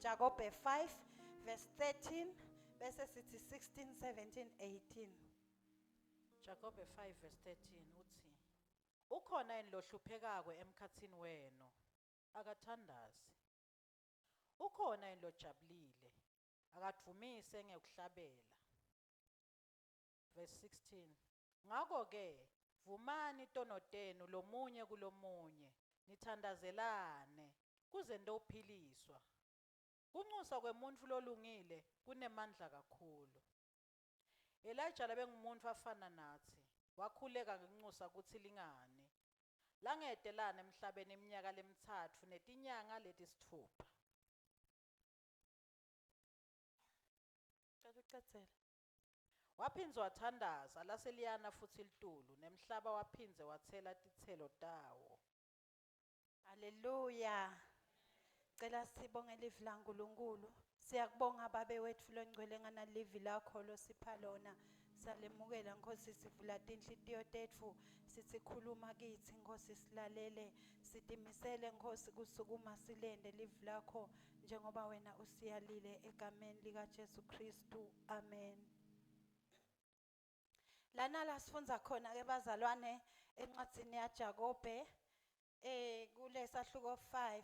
Jakobe 5 verse 13 bese sithi 16, 17, 18. Jakobe 5 verse 13 uthi, ukhona yini lohluphekako emkhathini wenu, akathandaze. Ukhona yini lojabulile, akadumise ngekuhlabela. Verse 16, ngakho-ke vumani itono tenu lomunye kulomunye, nithandazelane kuze niyophiliswa. Kunxusa kwemuntu lolungile kunemandla kakhulu. Elijah labengumuntu afana nathi, wakhuleka ngenxusa kuthi lingani. Langedelana emhlabeni iminyaka lemithathu netinyanga letisithupha. Waphindze wathandaza laseliyana futhi litulu, nemhlaba waphindze wathela tithelo tawo. Haleluya. Cela sibonge livi laNkulunkulu. Siyakubonga babe wethu longcwele nganalivi lakho losipha lona. Salemukela Nkosi, sivula tinhlitiyo tethu, sithi khuluma kithi Nkosi, silalele, sidimisele Nkosi kusukuma silende livi lakho njengoba wena usiyalile egameni lika Jesu Kristu. Amen. Lana la sifunza khona ke bazalwane encwadzini yaJakobe kule sahluko 5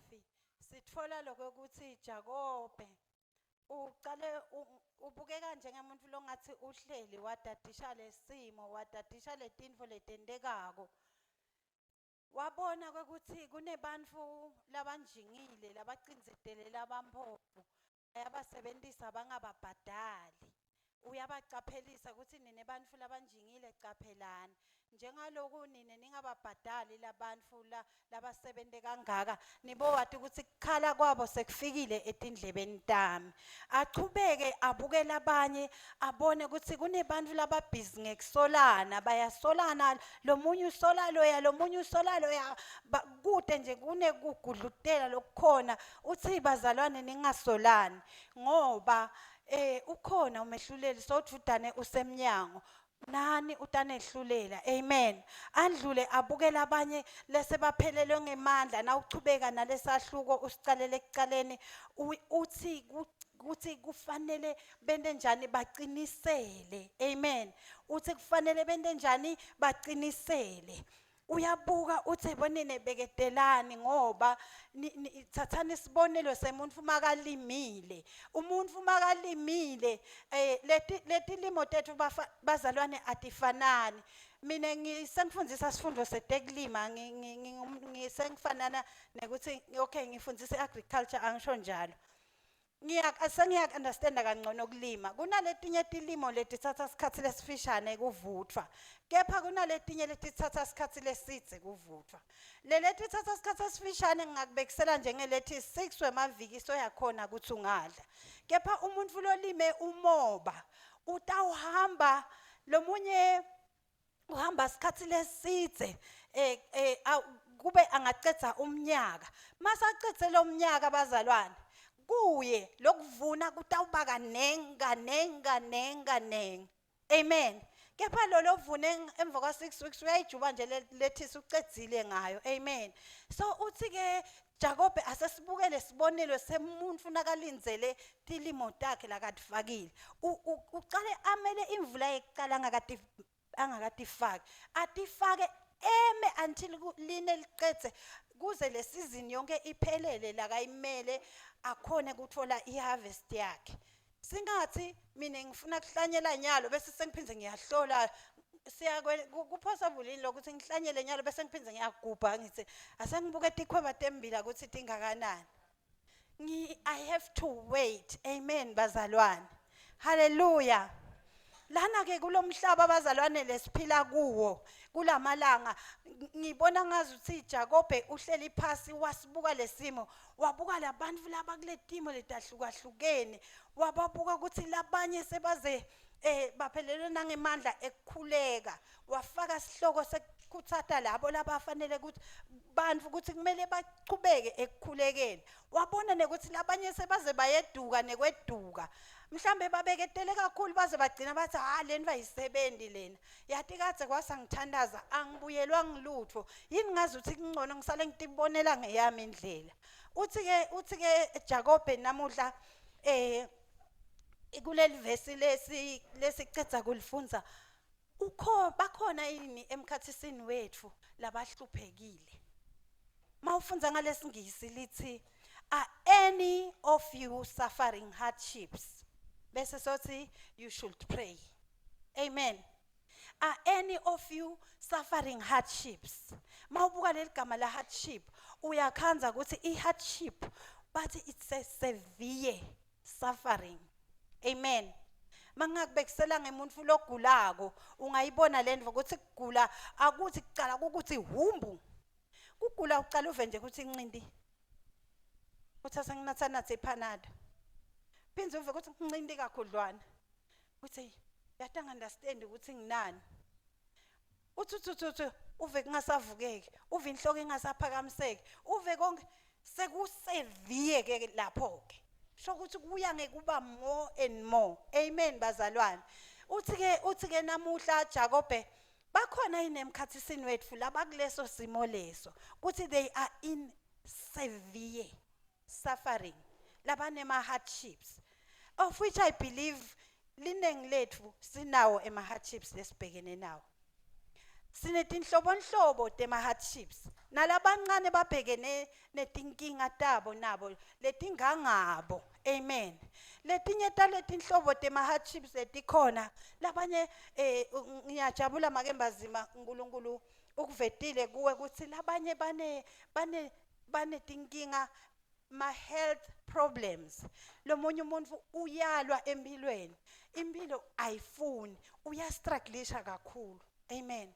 sitfola lokho ukuthi Jakobe uqale ubukeka njengomuntu longathi uhleli wadadisha lesimo, wadadisha letintfo letentekako. Wabona ukuthi kunebantfu labanjingile labacindzetele labamphofu ayabasebentisa bangababhadali. Uyabacaphelisa ukuthi nine bantfu labanjingile caphelani. Njengaloku nine ningababhadali labantfu labasebente kangaka, nibowati ukuthi kukhala kwabo sekufikile etindlebeni tami. Achubeke abuke labanye abone ukuthi kunebantfu lababhizi ngekusolana, bayasolana, lomunye usola loya, lomunye usola loya, kude nje kunekugudlutela lokukhona. Uthi bazalwane ningasolani ngoba ukhona umehluleli sothi udane usemnyango. Nani utanehlulela. Amen. Andlule abukela abanye lese baphelelwe ngemandla na uchubeka nalesahluko usicalele ekucaleni uthi kufanele bende njani baqinisele. Amen. Uthi kufanele bende njani baqinisele. Uyabuka uthi bonine beketelani ngoba thathani isibonelo semuntu makalimile. Umuntu makalimile letilimo tethu bazalwane atifanani. Mina ngisengifundisa isifundo setekulima ngisengifanana nekuthi okay ngifundisa agriculture angisho njalo. Ngiyak understand kangcono ukulima. Kunaletinye tilimo letithatha isikhathi lesifishane kuvuthwa. Kepha kunaletinye letithatha isikhathi lesidze kuvuthwa. Letithatha isikhathi esifishane ngingakubekisela njengelethi 6 wemaviki soyakhona ukuthi ungadla. Kepha umuntu lolime umoba utawuhamba lomunye uhamba isikhathi lesidze kube angaqedza umnyaka. Masaqedze lo mnyaka bazalwane kuye lokuvuna kutawuba kanenga. Amen. Kepha lo lovune emva kwa 6 weeks uyayijuba nje lethisa ucedzile ngayo. Amen. So uthi ke Jakobe asesibukele sibonelo semuntu nakalindzele tilimo takhe lakatifakile. Uqale amele imvula yekuqala angakatifaki. Atifake eme until line liqedze kuze le season yonke iphelele lakayimele akhone ukuthola iharvest yakhe. Singathi mina ngifuna kuhlanyela nyalo bese sengiphindze ngiyahlola kupossible yini lokuthi ngihlanyele nyalo bese ngiphindze ngiyagubha ngithi asengibuke tikhweba tembila ukuthi tingakanani. I have to wait. Amen bazalwane. Hallelujah. Lana ke kulomhlaba bazalwane lesiphila kuwo kulamalanga ngibona ngazi ukuthi Jakobe uhleli phansi wasibuka lesimo, wabuka labantu laba kuletimo letahlukahlukene, wababuka ukuthi labanye sebaze baphelelwe nangemandla ekukhuleka, wafaka isihloko sekuthata labo labafanele ukuthi bantu ukuthi kumele baqhubeke ekukhulekeni. Wabona ukuthi labanye sebaze bayeduka nekweduka. Mhlambe babeketele kakhulu baze bagcina bathi leni bayisebenzi lena. Yathi kade kwasangithandaza angibuyelwa ngilutho. Yini ngazi ukuthi kungcono ngisale ngitibonela ngeyami indlela. uthi ke Jacob namuhla kuleli verse lesicetha kulifunza bakhona yini emkhathisini wethu labahluphekile. Mawufunza ngalesingisi lithi are any of you suffering hardships? Bese sothi you should pray. Amen. Are any of you suffering hardships? Mawubuka leli gama la hardship uyakhanza ukuthi I-hardship bathi it's a severe suffering. Amen. Mangakubekisela ngemuntu logulako ungayibona lendvo ukuthi kugula akuthi kucala ukuthi humbu. Kugula ucala uve nje ukuthi inqindi. Uthatha nginatha iPanado. Phinze uve ukuthi inqindi kakhudlwana. Uthi yatanga understand ukuthi nginani. Uthi uve kungasavukeki, uve inhloko ingasaphakamiseki, uve konke sekusevie ke lapho ke. Sho ukuthi kuya ngekuba more and more. Amen bazalwane. Uthi ke namuhla Jacobe bakhona inemkhathisini wethu labakuleso simo leso. Kuthi they are in severe suffering. Labanema hardships. Of which I believe lineng lethu sinawo ema hardships lesibhekene nawo. Sinetinhlobonhlobo tema hardships. Nalabancane babhekene netinkinga tabo nabo letingangabo. Amen. Letinye taletinhlobo tema hardships letikhona labanye ngiyajabula makembazima uNkulunkulu ukuvetile kuwe ukuthi labanye bane tinkinga ma health problems. Lomunye umuntu uyalwa empilweni. Impilo ayifuni, uyastrugglisha kakhulu. Amen.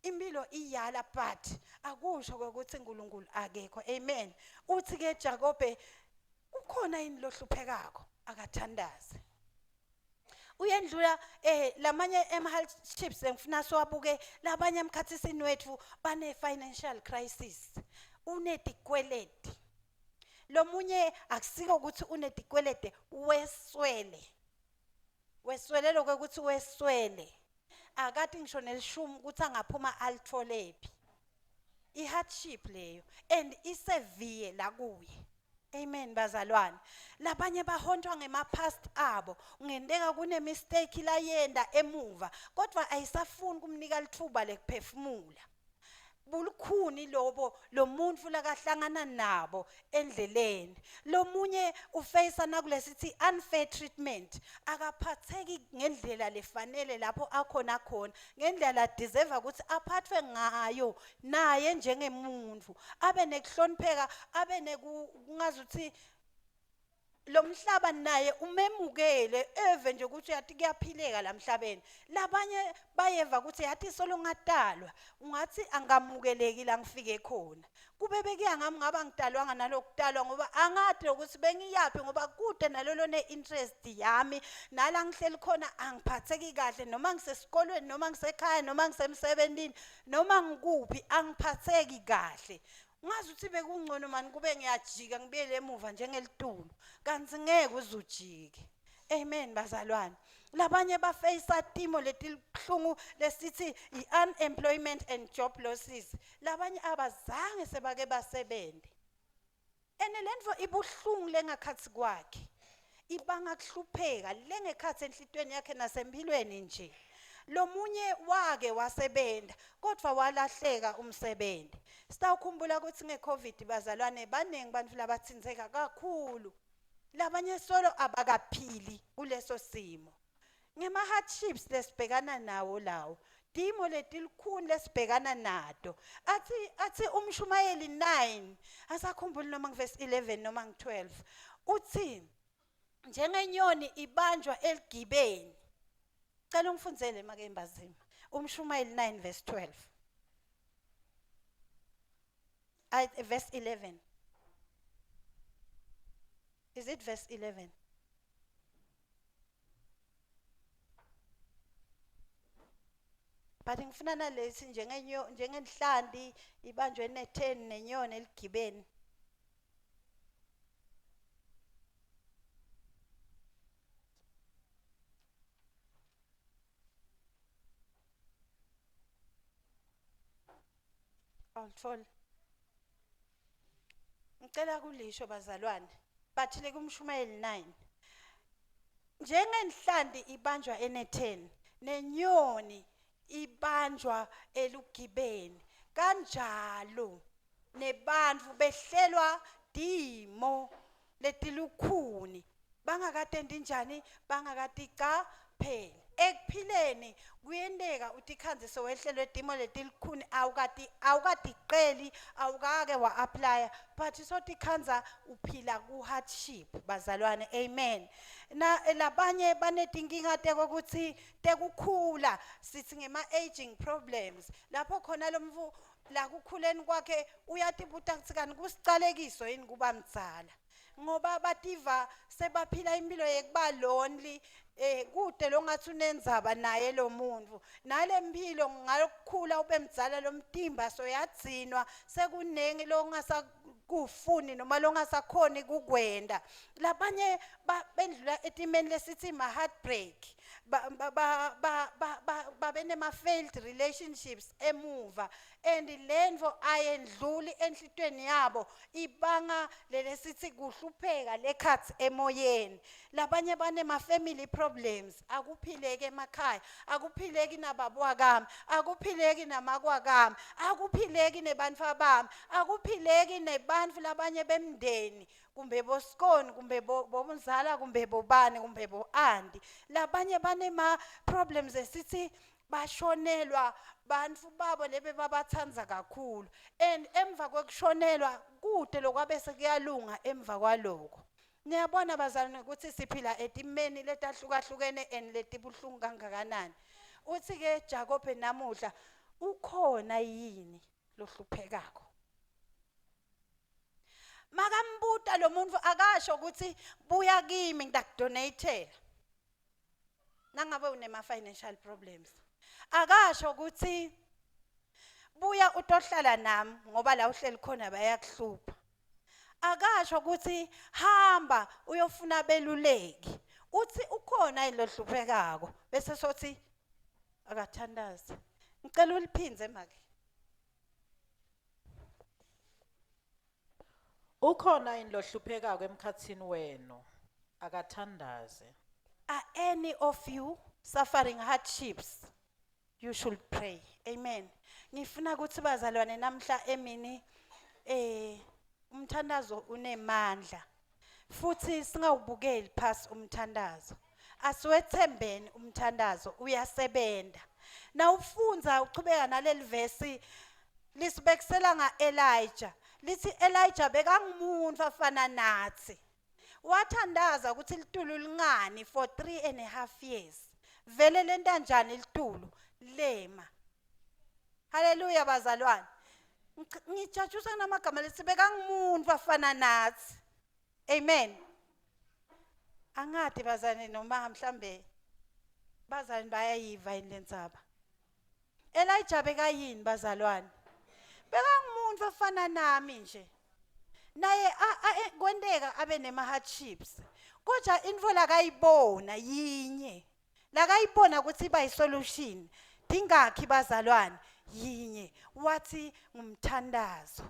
Impilo iyala but akusho ukuthi uNkulunkulu akekho. Amen. Uthi ke Jacobe ukhona yini lohluphekako akathandaze. Uyendlula lamanye hardships engifuna siwabuke labanye emkhathisini wethu bane financial crisis. Unetikweleti. Lomunye akusiko ukuthi unetikweleti weswele. Weswele ukuthi weswele. Akati ngisho nelishumi ukuthi angaphuma alitholephi. I-hardship leyo and isevere la kuye. Amen bazalwane. Labanye bahontwa ngema-past abo. Ngendeka kune mistake la yenda emuva. Kodwa ayisafuni kumnika lithuba lekuphefumula. Bulukhuni lo muntu lakahlangana nabo endleleni. Lomunye ufacea nakulesithi unfair treatment. Akaphatheki ngendlela lefanele lapho akhona khona. Ngendlela deserve ukuthi aphathwe ngayo naye njengemuntu. Abe nekuhlonipheka, abe nekungazuthi lo mhlaba naye umemukele eve nje ukuthi yathi kuyaphileka la mhlabeni. Labanye bayeva ukuthi yathi solo ngatalwa ungathi angamukeleki la ngifike khona. Kube bekuya ngami ngaba ngidalwanga nalokutalwa ngoba angathi ukuthi bengiyapi ngoba kude nalolo ne-interest yami nala ngihleli khona angiphatheki kahle noma ngisesikolweni noma ngisekhaya noma ngisemsebenzini noma ngikuphi angiphatheki kahle. Ngazi ukuthi bekungcono mani kube ngiyajika ngibuyele emuva njengelitulo kanti ngeke uzujike. Amen bazalwane. Labanye bafacea timo letilhlungu lesithi i-unemployment and job losses. Labanye abazange sebake basebende. Ene lendvo ibuhlungu lengakhathi kwakhe. Ibanga kuhlupheka lengekhathi enhlitweni yakhe nasempilweni nje. Lomunye wake wasebenda kodwa walahleka umsebenzi. Sitawukhumbula ukuthi ngeCovid bazalwane baningi bantu labathinzeka kakhulu. Labanye solo abakaphili kuleso simo. Ngema hardships lesibhekana nawo lawo. Dimo letilikhuni lesibhekana nato. Athi uMshumayeli 9 asakhumbula noma ngverse 11 noma ng12. Uthi njengenyoni ibanjwa eligibeni. Cela ungifundzele makembazima. Umshumayeli 9 verse 12. Verse 11. Is it verse 11? But ngifuna nalesi njengenhlanti ibanjwe ne10 nenyoni eligibeni. Awuthola. ngicela kulisho bazalwane bathile kumshumayeli 9 njengenhlandi ibanjwa enetheni nenyoni ibanjwa elugibeni kanjalo nebantu behlelwa dimo letilukhuni bangakatendi njani bangakatiqapheli ekuphileni kuyendeka utikhanziso wehlelwe dimo letilukhuni awukatiqeli awukake wa-applya but sotikhanza uphila ku-hardship bazalwane amen labanye banetinkinga tekokuthi tekukhula sithi ngema-aging problems lapho khona lo mfu la kukhuleni kwakhe uyatibuta kuthi kanti kusicalekiso yini kuba mdzala ngoba bativa sebaphila impilo yekuba lonely kude longathi unenzaba naye lo muntu nale mpilo ngalokukhula ube mdzala lo mtimba soyadzinwa sekunengi longasakufuni noma longasakhoni kukwenda labanye bendlula etimeni lesithi ma heartbreak babenema-failed relationships emuva and lento ayendluli enhlitweni yabo ibanga lelesithi kuhlupheka lekhathi emoyeni labanye banema-family problems akuphileki emakhaya akuphileki nababwakami akuphileki namakwakami akuphileki nebantfu abami akuphileki nebantfu labanye bemndeni kumbe boskoni kumbe bomzala kumbe bobani kumbe bo-andi labanye banema-problems esithi bashonelwa bantfu babo lebe babathandza kakhulu and emva kwekushonelwa kude lokwabe sekuyalunga emva kwaloko niyabona bazalwane ukuthi siphila etimeni letahlukahlukene and letibuhlungu kangakanani uthi-ke Jacob namuhla ukhona yini lohluphekako makambuta lo muntu akasho ukuthi buya kimi ngidakudonatela nangabe unema-financial problems akasho ukuthi buya utohlala nami ngoba la uhleli khona bayakuhlupha akasho ukuthi hamba uyofuna beluleki uthi ukhona ilohluphekako bese sothi akathandaze ngicela uliphinze maki ukhona yini lohluphekako emkhathini wenu akathandaze are any of you suffering hardships you should pray amen ngifuna ukuthi bazalwane namhla emini umthandazo unemandla futhi singawubukeli phasi umthandazo asiwethembeni umthandazo uyasebenza na ufunza uchubeka naleli verse lisibekisela ngaElijah lithi Elijah bekangumuntu afana nathi wathandaza ukuthi litulu lingani for 3.5 years vele lenta njani litulu lema haleluya bazalwane ngijajusa namagama lithi bekangumuntu afana nathi amen angadi bazane noma mhlambe bazane bayayiva inlentsaba Elijah bekayini bazalwane bekangumuntu afana nami nje naye kwenteka abe nema-hardships kodwa intfo lakayibona yinye lakayibona ukuthi iba yisolution dingakhi bazalwane yinye wathi ngumthandazo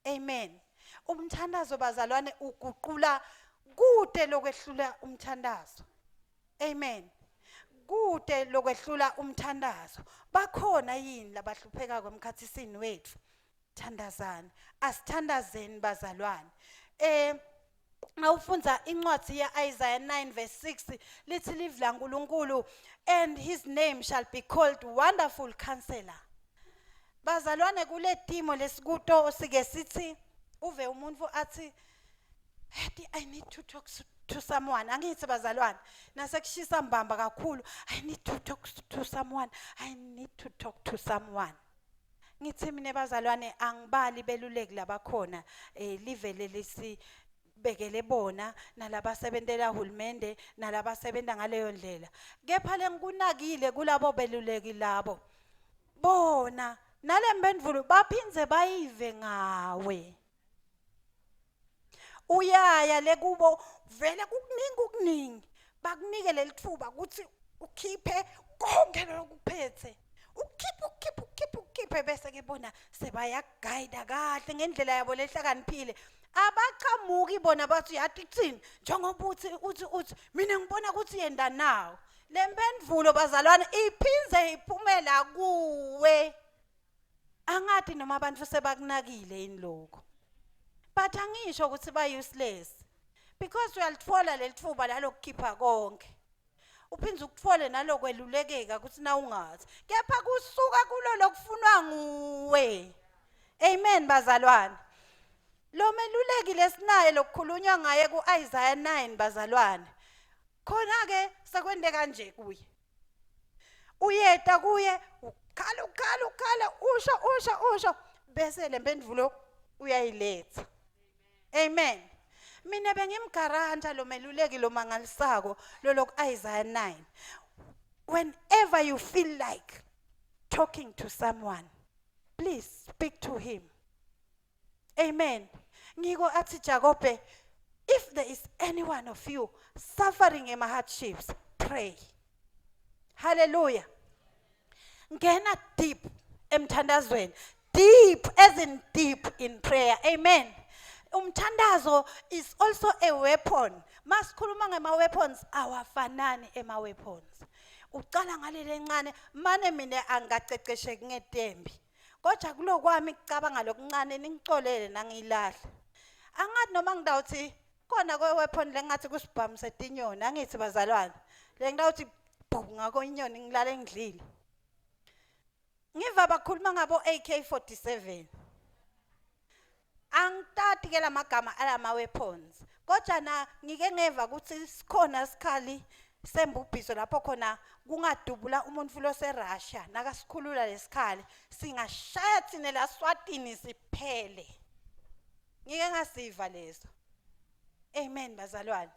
amen umthandazo bazalwane uguqula kude lokwehlula umthandazo amen kude lokwehlula umthandazo bakhona yini labahlupheka kwemkhathisini wethu thandazana asithandazeni bazalwane awufunza incwadi yeIsaiah 9 verse 6 lithi live la uNkulunkulu and his name shall be called Wonderful Counselor bazalwane kule timo lesikuto sike sithi uve umuntu athi I need to talk to someone angithi bazalwane nasekushisa mbamba kakhulu I need to talk to someone I need to talk to someone ngithi mina bazalwane angibali beluleki labakhona livele lesi bekele bona nalabasebentela uhulumende nalabasebenta ngaleyo ndlela kepha lengikunakile kulabo beluleki labo bona nalempendulo baphinze bayive ngawe uyaya lekubo vele kukuningi bakunike lelithuba ukuthi ukhiphe konke lokuphethe ukhiphe bese ke bona sebayaguide kahle ngendlela yabo lehlakaniphile abaqhamuki bona bathi yathi kuthini njengoba uthi mina ngibona ukuthi yenda nawo lempendulo bazalwane iphinze iphumela kuwe angathi noma abantu sebakunakile yini lokho but angisho ukuthi ba useless because uyalitfola lelithuba lalokukhipha konke uphinze ukutfole nalokwelulekeka ukuthi na ungathi kepha kusuka kulo lokufunwa nguwe amen bazalwane lo meluleki lesinaye lokukhulunywa ngaye kuIsaiah 9 bazalwane khona ke sekwende kanje kuye uyeta kuye ukhala usho bese lempendulo uyayiletha amen mina bengimgaranta lo meluleki lo mangalisako lo lokuIsaiah 9 whenever you feel like talking to someone please speak to him amen ngiko athi Jacobe if there is any one of you suffering in hardships pray hallelujah ngena deep emthandazweni deep as in deep in prayer amen umthandazo is also a weapon masikhuluma ngama weapons awafanani ema weapons uqala ngalele encane mane mina angacecesheki ngetembi kodwa kulokwami kucabanga lokuncane ningicolele nangilahla angathi noma ngidawuthi khona kwe weapon lengathi kusibhamu setinyoni angithi bazalwane le ngidawuthi ngako inyoni ngilale ngidlile ngiva bakhuluma ngabo AK47 angitati ke lamagama alama weapons kodwa na ngike ngeva ukuthi sikhona sikhali sembubhiso lapho khona kungadubula umuntu lo seRussia nakasikhulula lesikhali singashaya thina la Swatini siphele ngike ngasiva lezo amen bazalwane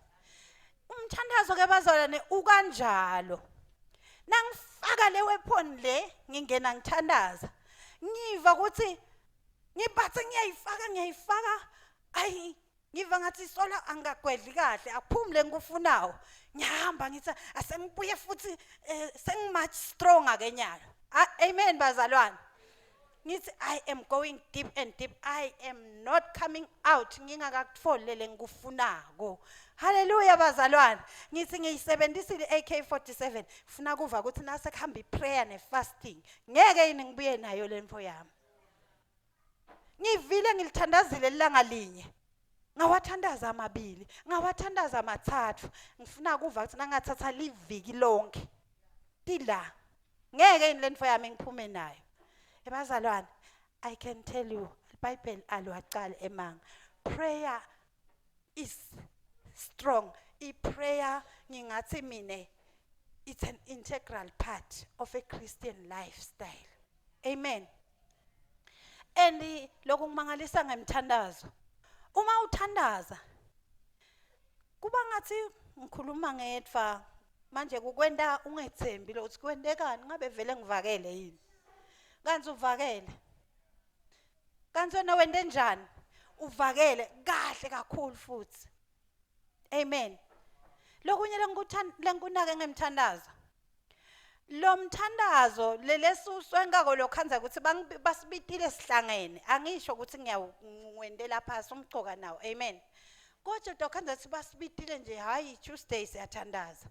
umthandazo ke bazalwane ukanjalo nangifaka le weapon le ngingena ngithandaza ngiva ukuthi ngibathe ngiyayifaka ayi ngiva ngathi sola angagwedli kahle akuphumule ngikufunayo ngihamba ngithi asengibuye futhi sengimuch stronger ke nyalo amen bazalwane ngithi I am going deep and deep I am not coming out ngingakakutfolele ngikufunako haleluya bazalwane ngithi ngiyisebenzisile AK47 funa kuva ukuthi nase kuhamba iprayer nefasting ngeke yini ngibuye nayo lemfo yami ngivile ngilithandazile lilanga linye ngawathandaza amabili ngawathandaza amathathu ngifuna kuva ukuthi nangathatha liviki lonke tila ngeke yini lemfo yami ngiphume nayo ebazalwane I can tell you iBhayibheli alwaqala emanga prayer is strong prayer ngingathi mina it's an integral part of a Christian lifestyle amen and lokhu ngimangalisa ngemthandazo uma uthandaza kuba ngathi ngikhuluma ngedva manje kukwenda ungethembi lo uthi kwendekani ngabe vele ngivakele yini kanti uvakele kanti wena wende njani uvakele kahle kakhulu futhi amen lokunye lenkunake ngemthandazo lo mthandazo lelesuswe ngako lokhanza ukuthi basibitile sihlangene angisho ukuthi ngiyawendela phasi umgcoka nawo amen kodwa dokhanza ukuthi basibitile nje hayi Tuesday siyathandaza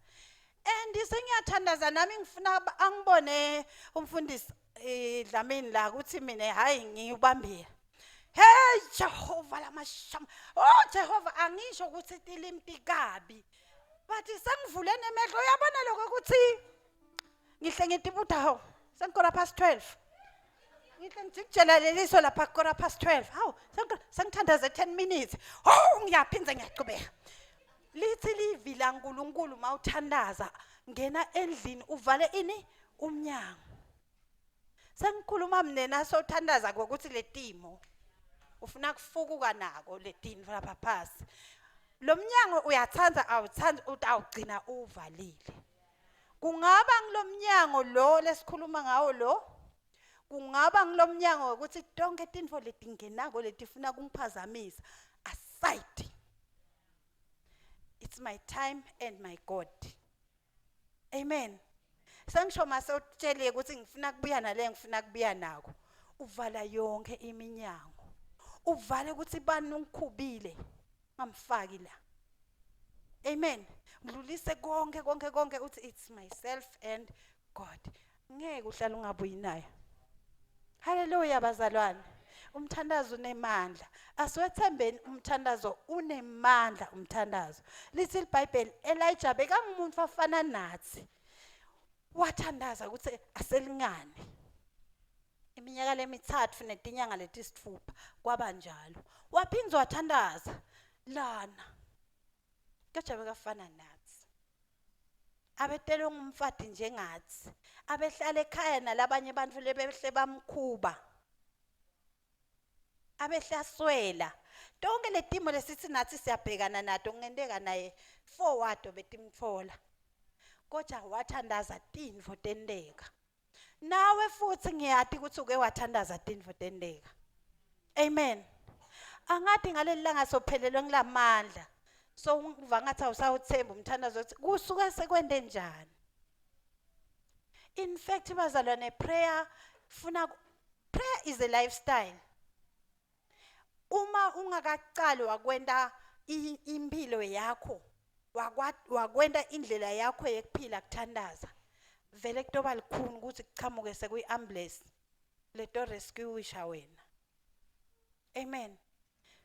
and sengiyathandaza nami ngifuna angibone umfundisi Dlamini la ukuthi mina hayi ngiyubambile hey Jehova lamashama oh Jehova angisho ukuthi tilimpi kabi but sengivule nemehlo uyabona lokho ukuthi ngihle ngitibutaho senkora past 12 ngihle ngijikjela leliso lapha kora past 12 hawu sengithandaza 10 minutes oh ngiyaphinza ngiyaqhubeka lithi livila uNkulunkulu mawuthandaza ngena endlini uvale ini umnyango sengikhuluma mina sothandaza ukuthi letimo ufuna kufukuka nako letini lapha phasi lo mnyango uyathanza awuthanda utawugcina uvalile kungaba ngilomnyango lo lesikhuluma ngawo lo kungaba ngilomnyango ukuthi tonke tinfo letingenako letifuna kungiphazamisa aside it's my time and my God amen sengisho masotshele ukuthi ngifuna kubuya nale ngifuna kubuya nako uvala yonke iminyango uvale ukuthi bani ungikhubile ngamfaki la. Amen. Ngidlulise konke uthi it's myself and God. Ngeke uhlale ungabuyi naye. Hallelujah bazalwane. Umthandazo unemandla. Asiwethembeni umthandazo unemandla umthandazo. Lithi iBhayibheli Elijah bekangumuntu afana nathi. Wathandaza ukuthi aselingane. Iminyaka lemithathu netinyanga letisithupha kwaba njalo. Waphinza wathandaza lana. Kajabe kafana nathi. Abetele ngumfati njengathi. Abehlala ekhaya nalabanye abantu lebehle bamkhuba. Abehlaswela. Tonke letimo lesithi nathi siyabhekana nato ngendeka naye forward betimtfola. Kodwa wathandaza tintfo tendeka. Nawe futhi ngiyati ukuthi uke wathandaza tintfo tendeka. Amen. Angathi ngaleli langa sophelelwe ngilamandla. So ungiva ngathi awusawuthemba umthandazo ukuthi kusuka sekwende njani. In fact bazalwane prayer is a lifestyle. Uma ungakaqali wakwenda impilo yakho wakwenda indlela yakho yekuphila kuthandaza vele kutoba likhuni ukuthi kuchamuke sekuyiambulance leto rescueisha wena. Amen.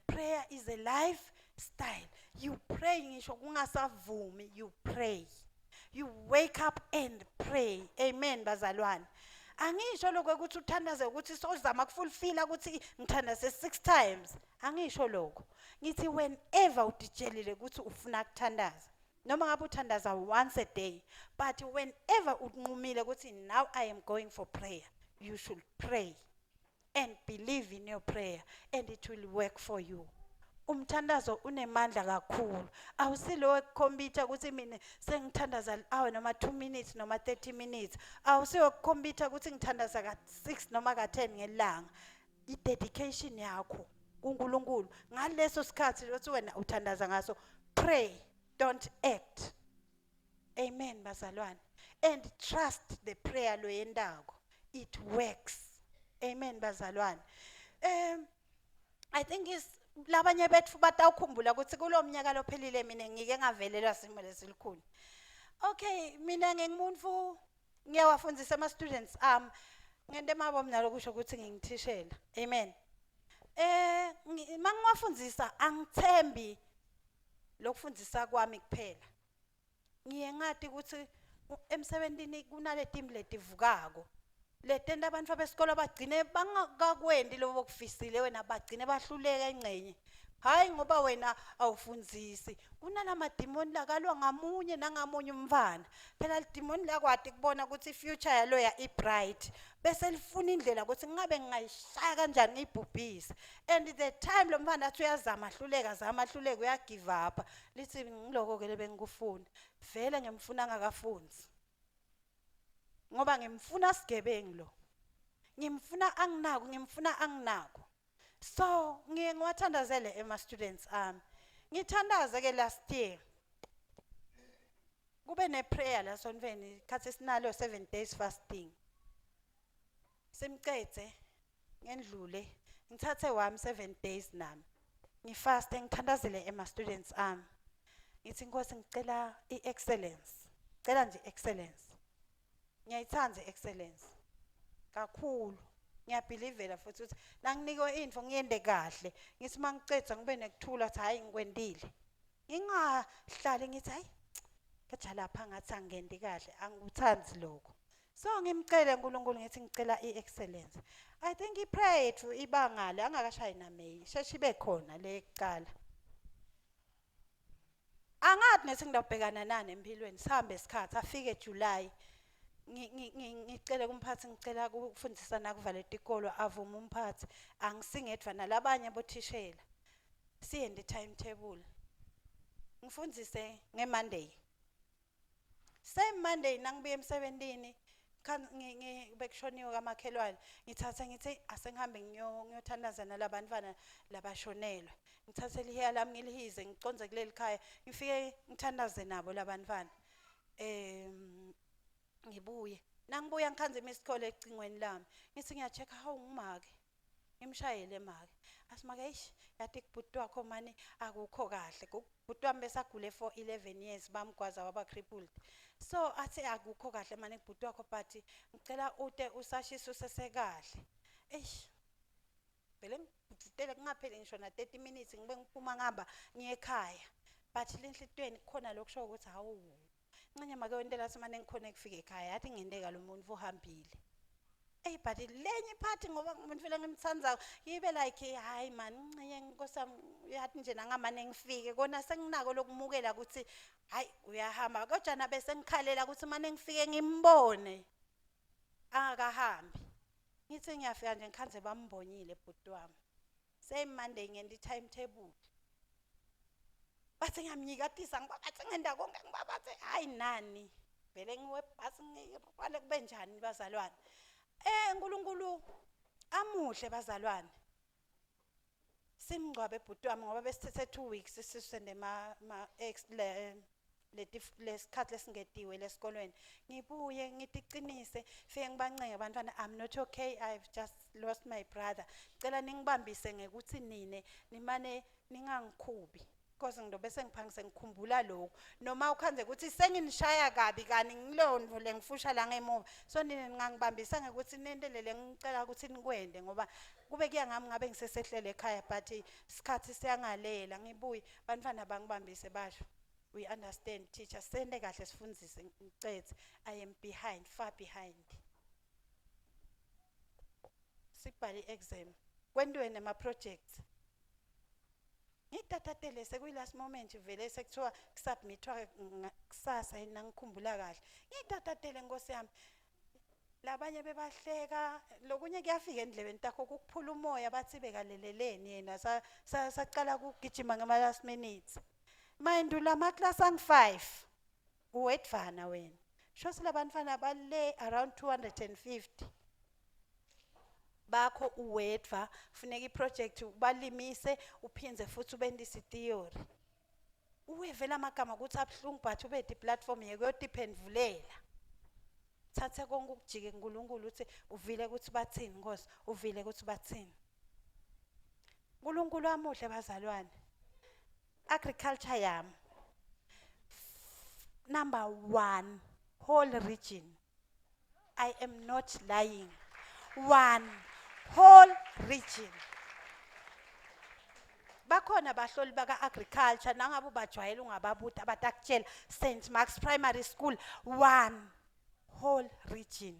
Prayer is a lifestyle. You pray ngisho kungasavumi, you pray. You wake up and pray. Amen bazalwane. Angisho lokho ukuthi uthandaze ukuthi sozama kufulfilla ukuthi ngithandaze 6 times. Angisho lokho. Ngithi whenever udijelile ukuthi ufuna ukuthandaza. Noma ngabe uthandaza once a day, but whenever unqumile ukuthi now I am going for prayer, you should pray and believe in your prayer and it will work for you. Umthandazo unemandla kakhulu. Awusilo ekukhompyutha ukuthi mina sengithandaza hour noma 2 minutes noma 30 minutes. Awusiyo ekukhompyutha ukuthi ngithandaza ka 6 noma ka 10 ngelanga. I-dedication yakho kuNkulunkulu ngaleso sikhathi lothi wena uthandaza ngaso, pray, don't act. Amen bazalwane. And trust the prayer lo yendako. It works. Amen bazalwane. I think is labanye bethu batawukhumbula ukuthi kulomnyaka lophelile mina ngike ngavelelwa simo lesilikhuni. Okay, mina ngingumuntu ngiyawafundisa ama students ngente mabo mina lokusho ukuthi ngingithishela. Amen. Mangiwafundisa angithembi lokufundisa kwami kuphela. Ngiye ngathi ukuthi emsebentini kunale team letivukako. Letenda abantu abesikole bagcine bangakakwendi lobo kufisile wena bagcine bahluleka engcenye. Hayi ngoba wena awufundzisi. Kunalama demon lakalwa ngamunye nangamunye umfana. Phela le demon lakwati kubona ukuthi future yaloya ibright. Bese lifuna indlela ukuthi ngabe ngingayishaya kanjani ngibhubhise. And the time lo mfana athi uyazama ahluleka uya give up. Lithi ngiloko ke lebengikufuna. Vele ngimfuna ngakafunzi. Ngoba ngimfuna sigebengu lo. Ngimfuna anginako. So ngiwathandazele ema students ngithandaza ke last year. Kube ne prayer la sonveni khathi sinalo 7 days fasting. Simcethe ngendlule ngithathe wami 7 days nami. Ngifaste ngithandazele ema students Ngithi Nkosi ngicela iexcellence. Cela nje excellence. Ngiyayithanda excellence kakhulu. Ngiyabelievela futhi ukuthi nanginikwe info ngiyende kahle. Ngithi mangicetha ngibe nekuthula ukuthi hayi ngikwendile. Ngingahlali ngithi hayi kaja lapha ngathi angendi kahle angikuthandi lokho. So ngimcela uNkulunkulu ngithi ngicela iexcellence. I think he prayed to ibangale angakashayi na May. Sheshe ibe khona le kuqala. Angathi nethi ngidabhekana nani empilweni sihambe isikhathi afike July. Ngicela kumphathi ngicela ukufundisa nakuvale itikolo avuma umphathi angisingedwa nalabanye bothishela siyendi timetable ngifundise ngeMonday same Monday nangibuye emsebentini ngibekushoniwe kamakhelwane ngithatha ngithi asengihambe ngiyothandaza nalabantwana labashonelwe ngithathe lihiya lami ngilihize ngiconze kuleli khaya ngifike ngithandaze nabo labantwana ngibuye nangibuya ngikhanze imisikole ecingweni lami ngithi ngiyachecka hawu ngumake ngimshayele emake asimake ish yathi kubhuti wakho mani akukho kahle kubhuti wami besagule for 11 years bamgwaza waba crippled so athi akukho kahle mani kubhuti wakho but ngicela ute usashisa usesekahle eish vele ngivutele kungapheli ngisho na 30 minutes ngibe ngiphuma ngihamba ngiye ekhaya but lenhlitweni khona lokusho ukuthi hawu ncenye make wentela semane ngikhona ukufika ekhaya yathi ngendeka lo muntu uhambile but lenye iphathi ngoba umuntu vele ngimthandayo yibe like hayi man ncenye nkosami yathi nje nangamane ngifike kona senginako lokumukela ukuthi hayi uyahamba kodwa nabe sengikhalela ukuthi manje ngifike ngimbone angakahambi ngithi ngiyafika nje ngikhanze bambonyile ebhuti wami same Monday ngendi timetable bathi ngiyamnyikatisa ngibabathi ngenda konke ngibabathi hayi nani vele ngiwebhasi ngiqale kube njani bazalwane uNkulunkulu amuhle bazalwane simngcwabe ebhuti wami ngoba besithethe 2 weeks sisende ma ex lesikhathi lesingetiwe lesikolweni ngibuye ngitiqinise fike ngibancenge abantwana I'm not okay I've just lost my brother cela ningibambise ngekuthi nine nimane ningangikhubi because ngidobe sengiphangise ngikhumbula lokho noma ukhanze ukuthi senginishaya kabi kani ngilondvo lengifusha la ngemuva so nini ngangibambisa ngekuthi nendelele ngicela ukuthi nikwende ngoba kube kuyangami ngabe ngisesehlele ekhaya but isikhathi siyangalela ngibuye bantwana bangibambise basho we understand teacher sende kahle sifundise ngicethe I am behind far behind sibhali exam kwentweni ama projects ngitatatele sekuyi last moment vele sekuthiwa kusubmitwa kusasa yena ngikhumbula kahle ngitatatele Nkosi yami labanye bebahleka lokunye kuyafika endlebeni takho ukuphula umoya bathi bekaleleleni yena saqala ukugijima ngama last minutes mind lama class ang5 uwedvana wena shosi labantwana bale around 250 bakho uwedva funeka iproject ubalimise uphinze futhi ubendise theory uwevela amagama ukuthi abhlungu but ubedi platform yekuyodiphendvulela thathe konke ukujike uNkulunkulu uthi uvile ukuthi bathini Nkosi uvile ukuthi bathini uNkulunkulu amuhle bazalwane agriculture yami number 1 whole region I am not lying 1 whole region bakhona bahloli baka agriculture nangabe ubajwayela ungababuthi abatakutshela St Mark's Primary School 1 whole region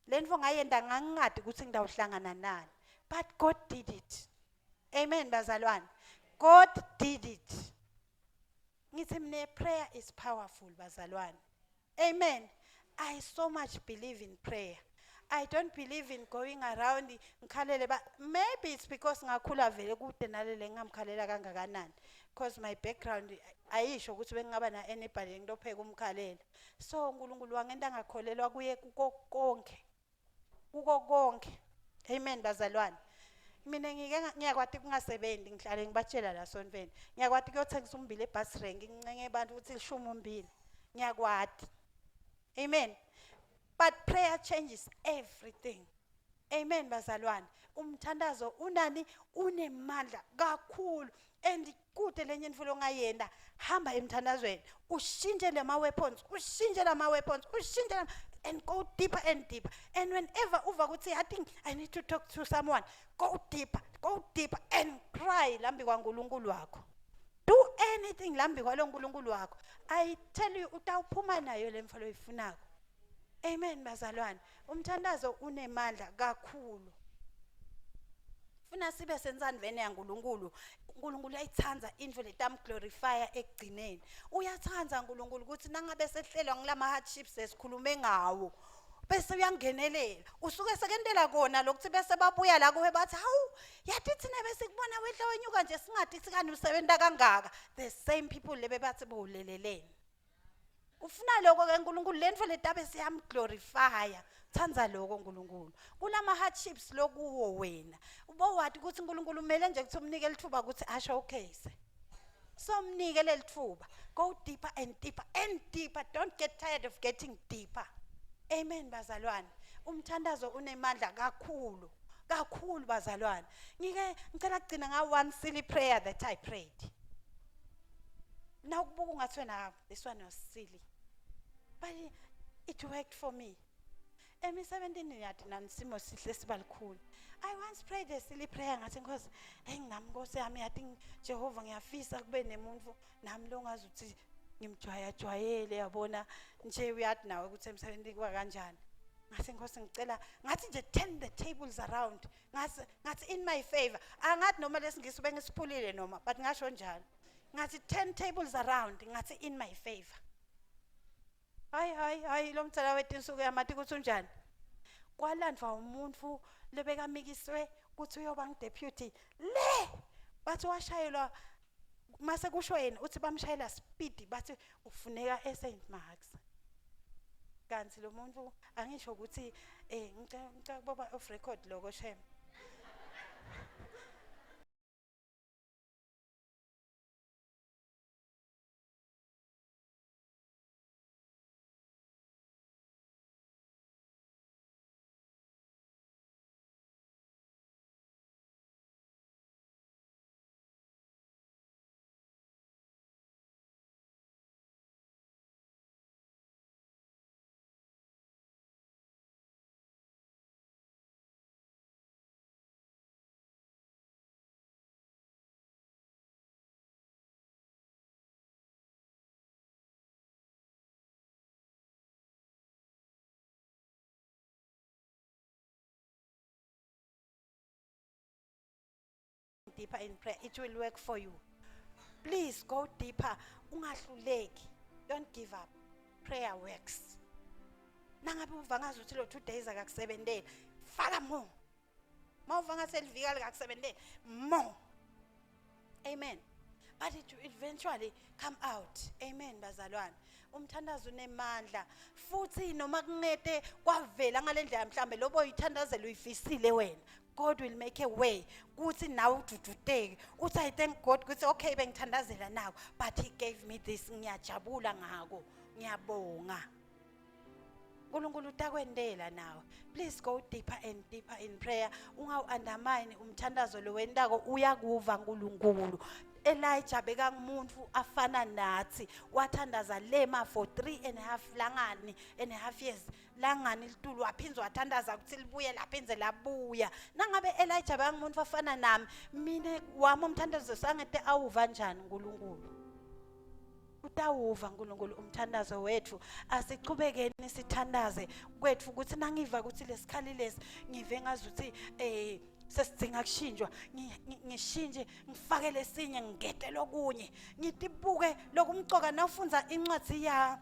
lenvo ngayenda ngangingadi ukuthi ngidawuhlangana nani but God did it amen bazalwane God did it ngithi mina prayer is powerful bazalwane amen I so much believe in prayer I don't believe in going around ngikhalele maybe it's because ngakhula vele kude nalele ngamkhalela kangakanani because my background ayisho ukuthi bengingaba na anybody ngidopheka umkhalela so uNkulunkulu wangenda ngakholelwa kuye kuko konke amen bazalwane mina ngiyakwathi kungasebenzi ngihlale ngibatshela la sonveni ngiyakwathi kuyothengisa umbili ebus rank ngincenge abantu ukuthi lishuma umbili ngiyakwathi amen but prayer changes everything amen bazalwane umthandazo unani unemandla kakhulu and kude lenye imfulo ngayenda hamba emthandazweni ushintshe lama weapons and go deeper and deeper and whenever uva ukuthi I think I need to talk to someone go deeper and cry lambi kwaNkulunkulu wakho do anything lambi kwaNkulunkulu wakho I tell you utawuphuma nayo lemfalo oyifunako amen bazalwane umthandazo unemandla kakhulu funa sibe senzani vene yaNkulunkulu uNkulunkulu uyayithanza indlu letam glorifier ekugcineni uyathanza uNkulunkulu ukuthi nangabe sehlelwa ngilama hardships esikhulume ngawo bese uyangenelela usuke sekentela kona lokuthi bese babuya la kuwe bathi hawu yathi thina bese kubona wehla wenyuka nje singathi sikani usebenta kangaka the same people lebe bathi bowuleleleni ufuna lokho ke uNkulunkulu lento letabe siyam glorifier thanza lokho uNkulunkulu kulama hardships lokuwo wena ubowathi ukuthi uNkulunkulu umele nje ukuthi umnike lithuba ukuthi asho okay so mnike lelithuba go deeper and deeper and deeper don't get tired of getting deeper amen bazalwane umthandazo unemandla kakhulu kakhulu bazalwane. Ngicela kugcina nga one silly prayer that I prayed. Now kubuka ungathi wena this one was silly. But it worked for me. Emi-17 yathi nanisimo sihle sibalikhulu. I once prayed a silly prayer ngathi Nkosi, nginami Nkosi yami yathi Jehova ngiyafisa kube nemuntu nami lo ngazi ukuthi ngimjwayele yabona nje uyathi nawe ukuthi emsebenzini kuba kanjani. Ngathi Nkosi ngicela ngathi nje turn the tables around. Ngathi in my favor. Angathi noma lesingisi bengisiphulile noma but ngasho njalo. Ngathi 10 tables around ngathi in my favor. Hayi lo mtsala wethu insuku yamathi kuthi unjani. Kwalandwa umuntu lebekamikiswe kuthi uyoba ngideputy le bathi washayelwa mase kusho yena uthi bamshayela speed bathi ufuneka eSt Marks. Kanti lo muntu angisho ukuthi ngicela baba off record lokho shem. Deeper in prayer, it will work for you. Please go deeper. Ungahluleki. Don't give up. Prayer works. Nangabe uvangaza uthi lo 2 days akakusebenzeli, faka more. Mawuvanga selivika akakusebenzeli, more. Amen. But it will eventually come out. Amen bazalwane. Umthandazo unemandla futhi noma kunete kwavela ngalendlela mhlambe lobo uyithandazela uyifisile wena. God will make a way. Kuthi nawe udududeke. Uthi I thank God kuthi okay bengithandazela nawo but he gave me this ngiyajabula ngako. Ngiyabonga. uNkulunkulu utakwendela nawe. Please go deeper and deeper in prayer. Ungawu-undermine umthandazo lo wendako uyakuva uNkulunkulu. Elijah bekangumuntu afana nathi wathandaza lema for 3.5 years. Langani litulu waphinza wathandaza ukuthi libuye laphenze labuya. Nangabe Elijah bekangumuntu afana nami, mina wami umthandazo sangete awuva njani uNkulunkulu? Utawuva uNkulunkulu umthandazo wethu. Asiqhubekeni sithandaze kwethu ukuthi nangiva ukuthi lesikhali lesi ngive ngazuthi sesidinga kushinjwa ngishinje ngifake lesinye ngigete lokunye ngitibuke lokumcoka nawufunza incwadi ya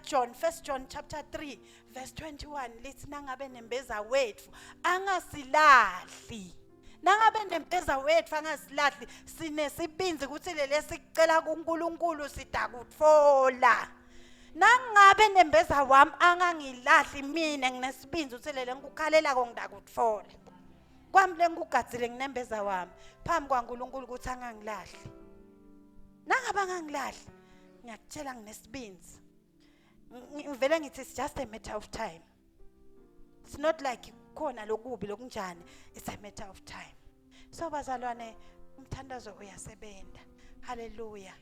John 1 John chapter 3 verse 21 lithi nangabe nembeza wethu angasilahli. Nangabe nempeza wethu angasilahli sinesibinzi ukuthi lele sicela kuNkulunkulu sidakutfola. Nangabe nembeza wami angangilahli mina nginesibinzi ukuthi lele ngikukhalela ngidakutfola. Kwami lengugadzile nginembeza wami phambi kwaNkulunkulu ukuthi angangilahli. Nangabe angangilahli ngiyakutshela nginesibinzi. Ngivele ngithi it's just a matter of time. It's not like khona lokubi lokunjani, it's a matter of time. So bazalwane umthandazo uyasebenza. Hallelujah.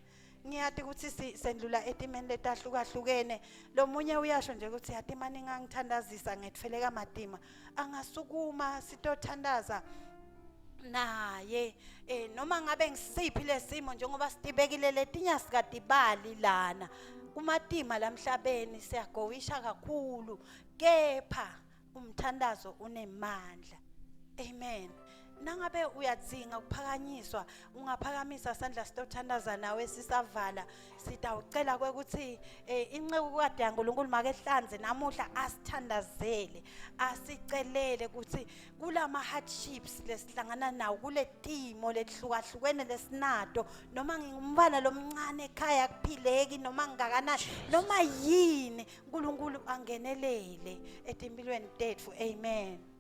Ngiyathi ukuthi sendlula etimeni letahlukahlukene. Lo munye uyasho nje ukuthi yathi manje ngangithandazisa ngethfeleka madima. Angasukuma sitothandaza naye noma ngabe ngisiphi lesimo njengoba sitibekile letinya sikadibali lana. Kumatima lamhlabeni siyagowisha kakhulu kepha umthandazo unemandla. Amen. Nangabe uyadzinga ukuphakanyiswa ungaphakamisa sandla sitothandaza nawe sisavala sitawucela kwekuthi inceku kade yaNkulunkulu make hlanze namuhla asithandazele asicelele ukuthi kulama hardships lesihlangana nawo kule timo lehlukahlukene lesinato noma ngingumntwana lomncane ekhaya kuphileki noma ngingakana noma yini uNkulunkulu angenelele etimpilweni tethu. Amen.